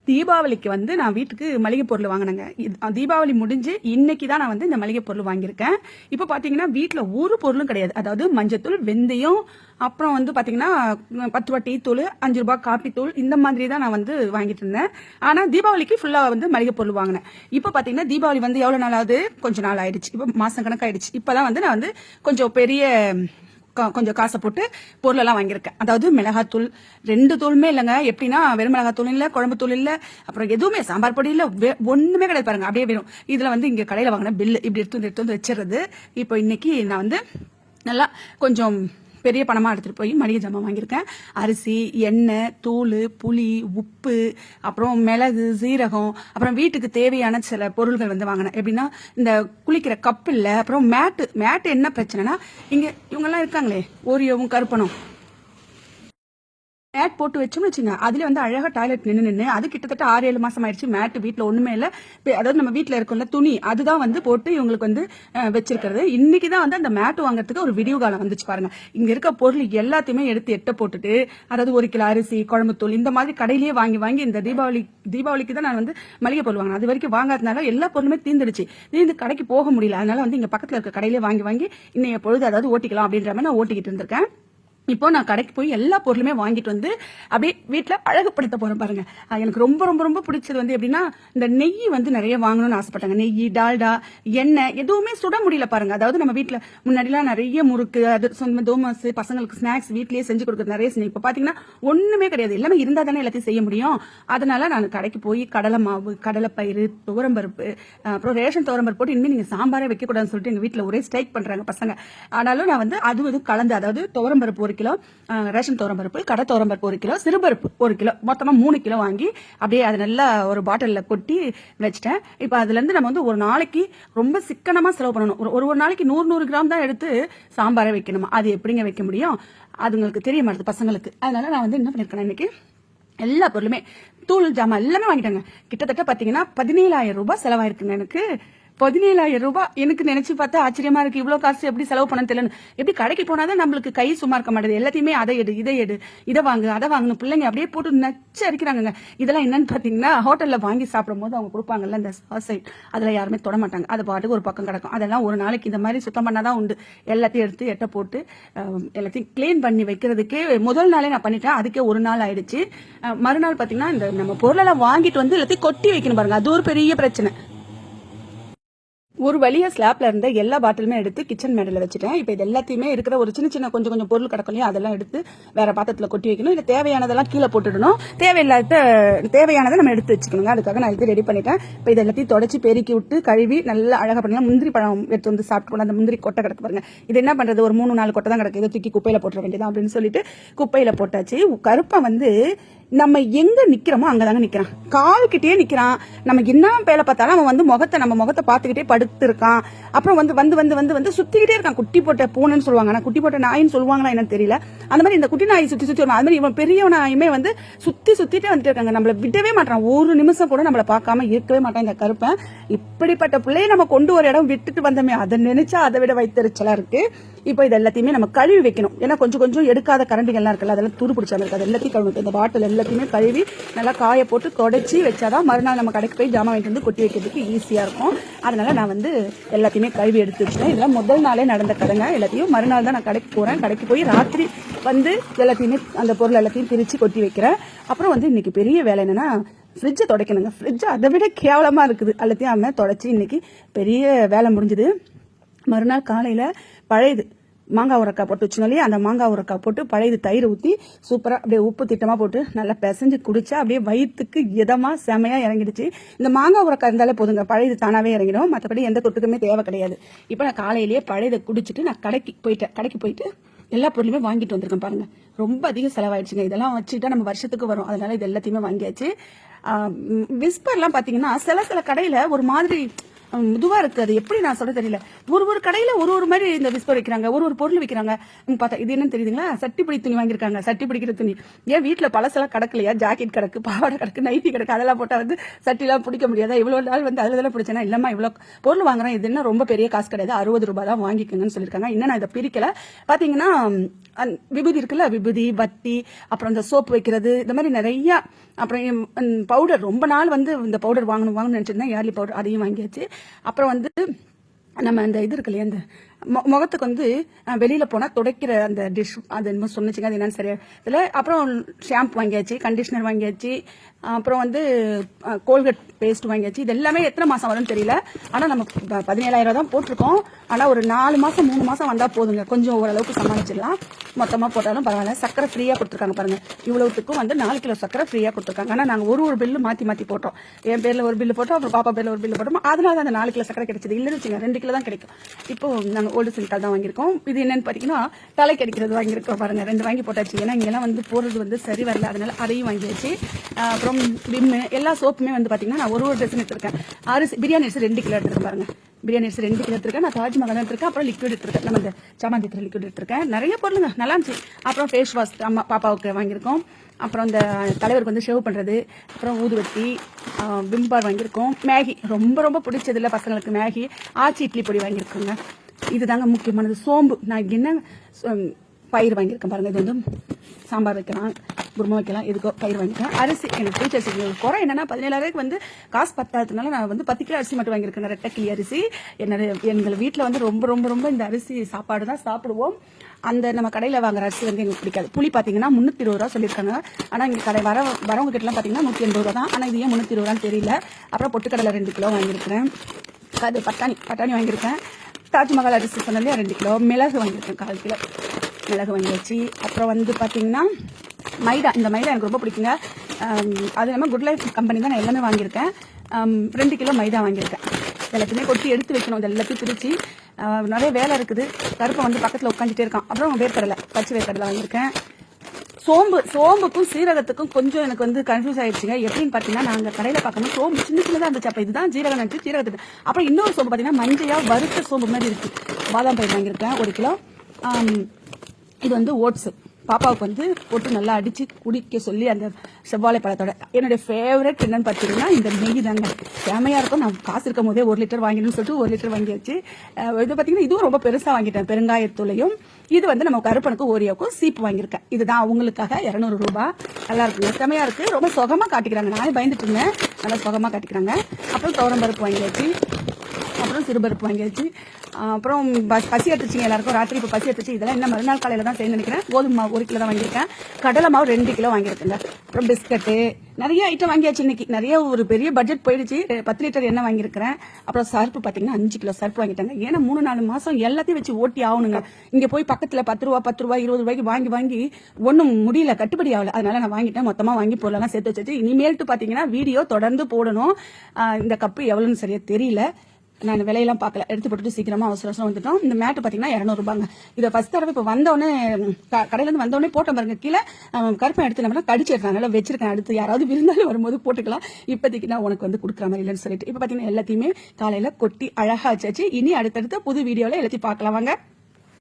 தீபாவளிக்கு வந்து நான் வீட்டுக்கு மளிகை பொருள் வாங்கினேங்க. தீபாவளி முடிஞ்சு இன்னைக்கு தான் நான் வந்து இந்த மளிகை பொருள் வாங்கியிருக்கேன். இப்போ பார்த்தீங்கன்னா வீட்டில் ஒரு பொருளும் கிடையாது. அதாவது மஞ்சத்தூள், வெந்தயம், அப்புறம் வந்து பார்த்தீங்கன்னா 10 ரூபா டீ தூள், 5 ரூபாய் காப்பி தூள், இந்த மாதிரி தான் நான் வந்து வாங்கிட்டு இருந்தேன். ஆனால் தீபாவளிக்கு ஃபுல்லாக வந்து மளிகை பொருள் வாங்கினேன். இப்போ பார்த்தீங்கன்னா தீபாவளி வந்து எவ்வளோ நாள் ஆகுது? கொஞ்சம் நாள் ஆயிடுச்சு. இப்போ மாதம் கணக்காயிடுச்சு. இப்போ தான் வந்து நான் வந்து கொஞ்சம் பெரிய கொஞ்சம் காசை போட்டு பொருளெல்லாம் வாங்கியிருக்கேன். அதாவது மிளகாத்தூள் 2 தூளுமே இல்லைங்க. எப்படின்னா வெறும் மிளகாத்தூள் இல்லை, குழம்பு தூள் இல்லை, அப்புறம் எதுவுமே சாம்பார் பொடி இல்லை, ஒண்ணுமே கிடையாது பாருங்க. அப்படியே வெறும் இதுல வந்து இங்க கடையில வாங்கின பில்லு இப்படி எடுத்து வந்து வச்சிருது. இப்போ இன்னைக்கு நான் வந்து நல்லா கொஞ்சம் பெரிய பணமா எடுத்துட்டு போய் மளிகை ஜாமான் வாங்கியிருக்கேன். அரிசி, எண்ணெய், தூள், புளி, உப்பு, அப்புறம் மிளகு, சீரகம், அப்புறம் வீட்டுக்கு தேவையான சில பொருள்கள் வந்து வாங்கினேன். எப்படின்னா இந்த குளிக்கிற கப் இல்லை, அப்புறம் மேட்டு என்ன பிரச்சனைனா இங்க இவங்கெல்லாம் இருக்காங்களே ஓரியோவும் கருப்பனும் மேட் போட்டு வச்சோம்னு வச்சுங்க, அதுல வந்து அழகா டாய்லெட் நின்று அது கிட்டத்தட்ட 6-7 மாசம் ஆயிடுச்சு. மேட் வீட்டுல ஒண்ணுமே இல்ல. அதாவது நம்ம வீட்டுல இருக்கும்ல துணி, அதுதான் வந்து போட்டு இவங்களுக்கு வந்து வச்சிருக்கிறது. இன்னைக்குதான் வந்து அந்த மேட் வாங்குறதுக்கு ஒரு விடிவு காலம் வந்துச்சு பாருங்க. இங்க இருக்க பொருள் எல்லாத்தையுமே எடுத்து எட்ட போட்டுட்டு, அதாவது 1 கிலோ அரிசி, குழம்பு தூள், இந்த மாதிரி கடையிலேயே வாங்கி இந்த தீபாவளிக்கு தான் நான் வந்து மளிகை பொருள் வாங்கினேன். அது வரைக்கும் வாங்காதனால எல்லா பொருளுமே தீர்ந்து கடைக்கு போக முடியல. அதனால வந்து இங்க பக்கத்துல இருக்க கடையிலேயே வாங்கி இன்னைய பொழுது அதாவது ஓட்டிக்கலாம் அப்படின்ற மாதிரி நான் ஓட்டிக்கிட்டு இருந்திருக்கேன். இப்போ நான் கடைக்கு போய் எல்லா பொருளுமே வாங்கிட்டு வந்து அப்படியே வீட்டில் அழகுப்படுத்த போறேன் பாருங்க. எனக்கு ரொம்ப ரொம்ப ரொம்ப பிடிச்சது வந்து எப்படின்னா இந்த நெய் வந்து நிறைய வாங்கணும்னு ஆசைப்பட்டாங்க. நெய், டால்டா, எண்ணெய் எதுவுமே சுட முடியல பாருங்க. அதாவது நம்ம வீட்டில் முன்னாடிலாம் நிறைய முறுக்கு, அது தோமஸ், பசங்களுக்கு ஸ்நாக்ஸ் வீட்லயே செஞ்சு கொடுக்குறது நிறைய செஞ்சு. இப்போ பாத்தீங்கன்னா ஒண்ணுமே கிடையாது. எல்லாமே இருந்தா தானே எல்லாத்தையும் செய்ய முடியும். அதனால நான் கடைக்கு போய் கடலை மாவு, கடலைப்பயிறு, துவரம்பருப்பு, அப்புறம் ரேஷன் துவரம்பருப்பு போட்டு இனிமேல் நீங்க சாம்பாரே வைக்கக்கூடாதுன்னு சொல்லிட்டு எங்க வீட்டில் ஒரே ஸ்ட்ரைக் பண்றாங்க பசங்க. ஆனாலும் நான் வந்து அது கலந்து, அதாவது துவரம்பருப்பு 1 கிலோ, ரேஷன் துவரம்பருப்பு, கடை துவரம்பருப்பு 1 கிலோ, சிறுபருப்பு 1 கிலோ, மொத்தமா 3 கிலோ வாங்கி அப்படியே அதை நல்லா ஒரு பாட்டில்ல கொட்டி வச்சிட்டேன். இப்ப அதுல இருந்து நம்ம வந்து ஒரு நாளைக்கு ரொம்ப சிக்கனமா செலவு பண்ணணும். ஒரு நாளைக்கு 100 கிராம் தான் எடுத்து சாம்பாரை வைக்கணுமா? அது எப்படிங்க வைக்க முடியும்? அதுங்களுக்கு தெரிய மாட்டேது பசங்களுக்கு. அதனால நான் வந்து என்ன பண்ணிருக்கேன், இன்னைக்கு எல்லா பொருளுமே தூள் ஜாமான் எல்லாமே வாங்கிட்டாங்க. கிட்டத்தட்ட பாத்தீங்கன்னா 17,000 ரூபாய் செலவாயிருக்குங்க எனக்கு. 17,000 ரூபாய். எனக்கு நினைச்சு பார்த்தா ஆச்சரியமா இருக்கு. இவ்வளவு காசு எப்படி செலவு பண்ண தெரியல. எப்படி கடைக்கு போனாதான் நம்மளுக்கு கை சும்மா இருக்க மாட்டேது. எல்லாத்தையுமே அதை எடு, இதை வாங்கு, அதை வாங்கணும். பிள்ளைங்க அப்படியே போட்டு நச்சு அரிக்கிறாங்க. இதெல்லாம் என்னன்னு பாத்தீங்கன்னா ஹோட்டல்ல வாங்கி சாப்பிடும் போது அவங்க கொடுப்பாங்கல்ல இந்த சாசைட், அதுல யாருமே தொட மாட்டாங்க. அது பாட்டுக்கு ஒரு பக்கம் கிடக்கும். அதெல்லாம் ஒரு நாளைக்கு இந்த மாதிரி சுத்தம் பண்ணாதான் உண்டு. எல்லாத்தையும் எடுத்து எட்ட போட்டு எல்லாத்தையும் கிளீன் பண்ணி வைக்கிறதுக்கே முதல் நாளே நான் பண்ணிட்டேன். அதுக்கே ஒரு நாள் ஆயிடுச்சு. மறுநாள் பாத்தீங்கன்னா இந்த நம்ம பொருளெல்லாம் வாங்கிட்டு வந்து எல்லாத்தையும் கொட்டி வைக்கணும் பாருங்க. அது ஒரு பெரிய பிரச்சனை. ஒரு வழியா ஸ்லாப்ல இருந்த எல்லா பாட்டிலுமே எடுத்து கிச்சன் மேடையில வச்சுட்டேன். இப்ப இது எல்லாத்தையுமே இருக்கிற ஒரு சின்ன கொஞ்சம் பொருள் கிடக்கும், அதெல்லாம் எடுத்து வேற பாத்திரத்துல கொட்டி வைக்கணும். இல்ல தேவையானதெல்லாம் கீழே போட்டுடணும். தேவையானதை நம்ம எடுத்து வச்சுக்கணுங்க. அதுக்காக நான் எடுத்து ரெடி பண்ணிட்டேன். இப்ப இது எல்லாத்தையும் தொடச்சி பெருக்கி விட்டு கழுவி நல்லா அழகா பண்ணலாம். முந்திரி பழம் எடுத்து வந்து சாப்பிட்டு அந்த முந்திரி கொட்டை கிடக்கு பாருங்க. இது என்ன பண்றது, ஒரு 3-4 கொட்டை தான் கிடக்கு. இதை தூக்கி குப்பையில போட்டுற வேண்டியதான் அப்படின்னு சொல்லிட்டு குப்பையில போட்டாச்சு. கருப்பை வந்து நம்ம எங்க நிக்கிறோமோ அங்கதாங்க நிக்கிறான். கால் கிட்டே நிக்கிறான். நம்ம என்ன வேலை பார்த்தாலும் அவன் வந்து நம்ம முகத்தை பார்த்துக்கிட்டே படுத்து இருக்கான். அப்புறம் வந்து சுத்திக்கிட்டே இருக்கான். குட்டி போட்ட பூனைன்னு சொல்லுவாங்க, குட்டி போட்ட நாயின்னு சொல்லுவாங்கன்னா என்னன்னு தெரியல. அந்த மாதிரி இந்த குட்டி நாய் சுத்தி வரும். அது மாதிரி இவன் பெரிய நாயுமே வந்து சுத்திட்டே வந்துட்டு இருக்காங்க. நம்மள விடவே மாட்டான். ஒரு நிமிஷம் கூட நம்மள பார்க்காம இருக்கவே மாட்டான் இந்த கருப்பன். இப்படிப்பட்ட பிள்ளையை நம்ம கொண்டு ஒரு இடம் விட்டுட்டு வந்தோமே, அதை நினைச்சா அதை விட வைத்தறிச்சலா இருக்கு. இப்போ இது எல்லாத்தையுமே நம்ம கழுவி வைக்கணும். ஏன்னா கொஞ்சம் எடுக்காத கரண்டிகள்லாம் இருக்குல்ல, அதெல்லாம் துரு பிடிச்சாம இருக்காது. எல்லாத்தையும் கழுவி, இந்த பாட்டில் எல்லாத்தையுமே கழுவி நல்லா காய போட்டு தொடச்சி வச்சாதான் மறுநாள் நம்ம கடைக்கு போய் ஜாமான் வாங்கிட்டு வந்து கொட்டி வைக்கிறதுக்கு ஈஸியா இருக்கும். அதனால நான் வந்து எல்லாத்தையுமே கழுவி எடுத்து வச்சுட்டேன். இதெல்லாம் முதல் நாளே நடந்த கதைங்க. எல்லாத்தையும் மறுநாள் தான் நான் கடைக்கு போறேன். கடைக்கு போய் ராத்திரி வந்து எல்லாத்தையுமே அந்த பொருள் எல்லாத்தையும் பிரிச்சு கொட்டி வைக்கிறேன். அப்புறம் வந்து இன்னைக்கு பெரிய வேலை என்னன்னா ஃப்ரிட்ஜை துடைக்கணுங்க. ஃப்ரிட்ஜ் அதை விட கேவலமா இருக்குது. எல்லாத்தையும் அவன் தொடச்சி இன்னைக்கு பெரிய வேலை முடிஞ்சுது. மறுநாள் காலையில பழையது மாங்காய் உரக்காய் போட்டு வச்சுனோம் இல்லையா, அந்த மாங்காய் உரக்காய் போட்டு பழையது தயிர் ஊற்றி சூப்பராக அப்படியே உப்பு திட்டமாக போட்டு நல்லா பிசைஞ்சு குடிச்சா அப்படியே வயிற்றுக்கு இதமாக செமையாக இறங்கிடுச்சு. இந்த மாங்காய் உரக்காய் இருந்தாலே போதுங்க, பழையது தானாகவே இறங்கிடும். மற்றபடி எந்த தொட்டுக்குமே தேவை கிடையாது. இப்போ நான் காலையிலேயே பழையதை குடிச்சிட்டு நான் கடைக்கு போயிட்டு எல்லா பொருளுமே வாங்கிட்டு வந்திருக்கேன் பாருங்க. ரொம்ப அதிக செலவாயிடுச்சுங்க. இதெல்லாம் வச்சுட்டா நம்ம வருஷத்துக்கு வரும். அதனால இது எல்லாத்தையுமே வாங்கியாச்சு. விஸ்பர்லாம் பார்த்தீங்கன்னா சில கடையில் ஒரு மாதிரி இதுவா இருக்கு. அது எப்படி நான் சொல்ல தெரியல. ஒரு கடையில ஒரு மாதிரி இந்த விஸ்பர் வைக்கிறாங்க, ஒரு பொருள் வைக்கிறாங்க. பார்த்தா இது என்னன்னு தெரியுதுங்களா, சட்டி பிடி துணி வாங்கியிருக்காங்க. சட்டி பிடிக்கிற துணி. ஏன் வீட்டுல பழசெல்லாம் கிடக்கலையா? ஜாக்கெட் கிடக்கு, பாவாடை கிடக்கு, நைட்டி கிடக்கு, அதெல்லாம் போட்டா வந்து சட்டிலாம் பிடிக்க முடியாதா? இவ்வளவு நாள் வந்து அதுல பிடிச்சேன்னா இல்லம்மா இவ்வளவு பொருள் வாங்குறேன், இது என்ன ரொம்ப பெரிய காசு கிடையாது, 60 ரூபாய் தான் வாங்கிக்கோங்கன்னு சொல்லியிருக்காங்க. இன்னும் நான் இதை பிரிக்கல. பாத்தீங்கன்னா விபூதி இருக்குல்ல, விபூதி, வத்தி, அப்புறம் இந்த சோப்பு வைக்கிறது, இந்த மாதிரி நிறைய. அப்புறம் பவுடர் ரொம்ப நாள் வந்து இந்த பவுடர் வாங்கணும்னு நினைச்சிருந்தேன், ஏர்லி பவுடர், அதையும் வாங்கியாச்சு. அப்புறம் வந்து நம்ம அந்த இது இருக்கு இல்லையா, அந்த முகத்துக்கு வந்து வெளியில போனா துடைக்கிற அந்த டிஷ், அது என்னமோ சொன்னிச்சுங்க, அது என்னன்னு சரியா இதுல. அப்புறம் ஷாம்பு வாங்கியாச்சு, கண்டிஷனர் வாங்கியாச்சு, அப்புறம் வந்து கோல்கேட் பேஸ்ட் வாங்கியாச்சு. இது எல்லாமே எத்தனை மாசம் வரும்னு தெரியல. ஆனா நம்ம 17,000 தான் போட்டிருக்கோம். ஆனா ஒரு 4 மாசம் 3 மாசம் வந்தா போதுங்க, கொஞ்சம் ஓரளவுக்கு சமாளிச்சிடலாம். மொத்தமா போட்டாலும் பரவாயில்ல. சக்கரை ஃப்ரீயா கொடுத்துருக்காங்க பாருங்க, இவ்வளவுத்துக்கும் வந்து 4 கிலோ சக்கரை ஃப்ரீயா கொடுத்துருக்காங்க. ஆனா நாங்க ஒரு பில்லு மாத்தி போட்டோம். என் பேர்ல ஒரு பில்லு போட்டோம், அப்புறம் பாப்பா பேர்ல ஒரு பில்லு போட்டோம். அதனால அந்த 4 கிலோ சக்கரை கிடைச்சது. இல்லைன்னு வச்சுங்க 2 கிலோ தான் கிடைக்கும். இப்போ நாங்க ஓல்டு சிலிக்கால் தான் வாங்கியிருக்கோம். இது என்னன்னு பாத்தீங்கன்னா தலைக்கு அடிக்கிறது வாங்கியிருக்கோம் பாருங்க, 2 வாங்கி போட்டாச்சு. ஏன்னா இங்கெல்லாம் வந்து போடுறது வந்து சரி வரல, அதனால அதையும் வாங்கியாச்சு. அப்புறம் விம்மு, எல்லா சோப்புமே வந்து பாத்தீங்கன்னா நான் ஒரு டசன் எடுத்திருக்கேன். அரிசி பிரியாணி அரிசி 2 கிலோ எடுத்திருக்கேன் பாருங்க, பிரியாணி அரிசி 2 கிலோ எடுத்திருக்கேன். நான் தாஜ்மஹால் எடுத்திருக்கேன். அப்புறம் லிக்விட் எடுத்திருக்கேன், நம்ம இந்த சாமான் லிக்விட் எடுத்திருக்கேன். நிறைய பொருளுங்க, நல்லா இருந்துச்சு. அப்புறம் ஃபேஸ் வாஷ் அம்மா பாப்பாவுக்கு வாங்கியிருக்கோம். அப்புறம் இந்த தலைவருக்கு வந்து ஷேவ் பண்றது, அப்புறம் ஊதுவத்தி, விம்பார் வாங்கியிருக்கோம். மேகி ரொம்ப ரொம்ப பிடிச்சதுல பசங்களுக்கு மேகி, ஆச்சி இட்லி பொடி வாங்கியிருக்கோங்க. இதுதாங்க முக்கியமானது. சோம்பு, நான் என்ன பயிர் வாங்கியிருக்கேன் பாருங்க, இது வந்து சாம்பார் வைக்கலாம், குருமா வைக்கலாம், இதுக்கோ பயிர் வாங்கிக்கலாம். அரிசி எனக்கு பிடிச்ச அரிசி. குறை என்னன்னா 17,000 வந்து காசு பத்தாததுனால நான் வந்து 10 கிலோ அரிசி மட்டும் வாங்கியிருக்கேன், ரெட்டக்கிளி அரிசி. எங்கள் வீட்டில் வந்து ரொம்ப ரொம்ப ரொம்ப இந்த அரிசி சாப்பாடு தான் சாப்பிடுவோம். அந்த நம்ம கடையில் வாங்குற அரிசி வந்து எங்களுக்கு பிடிக்காது. புளி பார்த்தீங்கன்னா 320 ரூபா சொல்லியிருக்காங்க. ஆனால் இங்கே கடை வரவங்க கிட்டலாம் பார்த்தீங்கன்னா 180 ரூபா தான். ஆனால் இது ஏன் 320 ரூபான்னு தெரியல. அப்புறம் பொட்டுக்கடலை 2 கிலோ வாங்கியிருக்கிறேன். அது பட்டாணி வாங்கியிருக்கேன். தாஜ்மஹால் அரிசி சொன்னாலே 2 கிலோ. மிளகு வாங்கியிருக்கேன், 1/4 கிலோ மிளகு வாங்கியாச்சு. அப்புறம் வந்து பார்த்தீங்கன்னா மைதா, இந்த மைதா எனக்கு ரொம்ப பிடிக்குங்க. அது இல்லாமல் குட் லைஃப் கம்பெனி தான் நான் எல்லாமே வாங்கியிருக்கேன். 2 கிலோ மைதா வாங்கியிருக்கேன். எல்லாத்தையுமே கொட்டி எடுத்து வைக்கணும், இது எல்லாத்தையும் பிரித்து. நிறைய வேலை இருக்குது. கருப்பை வந்து பக்கத்தில் உட்காந்துட்டே இருக்கான். அப்புறம் வேர்க்கடலை, பச்சை வேர்க்கடலை வாங்கியிருக்கேன். சோம்புக்கும் சீரகத்துக்கும் கொஞ்சம் எனக்கு வந்து கன்ஃபியூஸ் ஆயிடுச்சுங்க. எப்படின்னு பார்த்தீங்கன்னா நாங்கள் கடையில் பார்க்கணும் சோம்பு சின்னதாக இருந்துச்சு. அப்போ இதுதான் ஜீரகம் நினச்சி சீரகத்துக்கு. அப்புறம் இன்னொரு சோம்பு பார்த்தீங்கன்னா மஞ்சள் வறுத்த சோம்பு மாதிரி இருக்கு. பாதாம் பயிர் வாங்கியிருக்கேன் 1 கிலோ. இது வந்து ஓட்ஸ், பாப்பாவுக்கு வந்து போட்டு நல்லா அடிச்சு குடிக்க சொல்லி அந்த செவ்வாழை பழத்தோட. என்னுடைய ஃபேவரட் என்னன்னு பார்த்தீங்கன்னா இந்த நெய் தாங்க, செமையா இருக்கும். நான் காசு இருக்கும் போதே 1 லிட்டர் வாங்கிடணும்னு சொல்லிட்டு 1 லிட்டர் வாங்கியாச்சு. இது பார்த்தீங்கன்னா இதுவும் ரொம்ப பெருசாக வாங்கிட்டேன், பெருங்காயத்தூளையும். இது வந்து நம்ம கருப்பனுக்கும் ஓரியாவுக்கும் சீப்பு வாங்கியிருக்கேன். இதுதான் அவங்களுக்காக 200 ரூபாய். நல்லா இருக்குங்க, செமையா இருக்கு. ரொம்ப சுகமா காட்டிக்கிறாங்க, நானே பயந்துட்டு இருந்தேன், நல்லா சுகமா காட்டிக்கிறாங்க. அப்புறம் துவரம்பருப்பு வாங்கியாச்சு, அப்புறம் சிறுபருப்பு வாங்கியாச்சு. அப்புறம் பசி எடுத்துச்சிங்க எல்லாருக்கும் ராத்திரி. இப்போ பசி எடுத்துச்சு. இதெல்லாம் என்ன மறுநாள் காலையில் தான் செய்ய நினைக்கிறேன். கோதுமை மாவு 1 கிலோ தான் வாங்கியிருக்கேன். கடலை மாவு 2 கிலோ வாங்கியிருக்கேங்க. அப்புறம் பிஸ்கட்டு, நிறைய ஐட்டம் வாங்கியாச்சு. இன்னைக்கு நிறைய ஒரு பெரிய பட்ஜெட் போயிடுச்சு. 10 லிட்டர் எண்ணெய் வாங்கியிருக்கிறேன். அப்புறம் சர்ப்பு பார்த்தீங்கன்னா 5 கிலோ சர்ப்பு வாங்கிட்டாங்க. ஏன்னா 3-4 மாசம் எல்லாத்தையும் வச்சு ஓட்டி ஆகணுங்க. இங்கே போய் பக்கத்தில் 10 ரூபா 20 ரூபாய்க்கு வாங்கி ஒன்றும் முடியல, கட்டுப்படி ஆகல. அதனால நான் வாங்கிட்டேன். மொத்தமாக வாங்கி பொருளெல்லாம் சேர்த்து வச்சு இனிமேல்ட்டு பார்த்தீங்கன்னா வீடியோ தொடர்ந்து போடணும். இந்த கப்பு எவ்வளோன்னு சரியா தெரியல, நான் விலையெல்லாம் பார்க்கல, எடுத்து போட்டுட்டு சீக்கிரமா அவசரம் வந்துட்டோம். இந்த மேட்டு பார்த்தீங்கன்னா 200 ரூபாங்க. இதை ஃபர்ஸ்ட் தடவை இப்போ வந்தோடனே கடையிலேருந்து வந்தோடனே போட்டோம் பாருங்க. கீழே கருப்பை எடுத்து நம்ம கடிச்சிடுறாங்க, வச்சிருக்கேன். அடுத்து யாராவது விருந்தாலும் வரும்போது போட்டுக்கலாம். இப்போதைக்கு நான் உனக்கு வந்து கொடுக்குற மாதிரி இல்லைன்னு சொல்லிட்டு இப்போ பார்த்தீங்கன்னா எல்லாத்தையுமே காலையில் கொட்டி அழகா வச்சாச்சு. இனி அடுத்தடுத்த புது வீடியோவில் எல்லாத்தையும் பார்க்கலாம் வாங்க.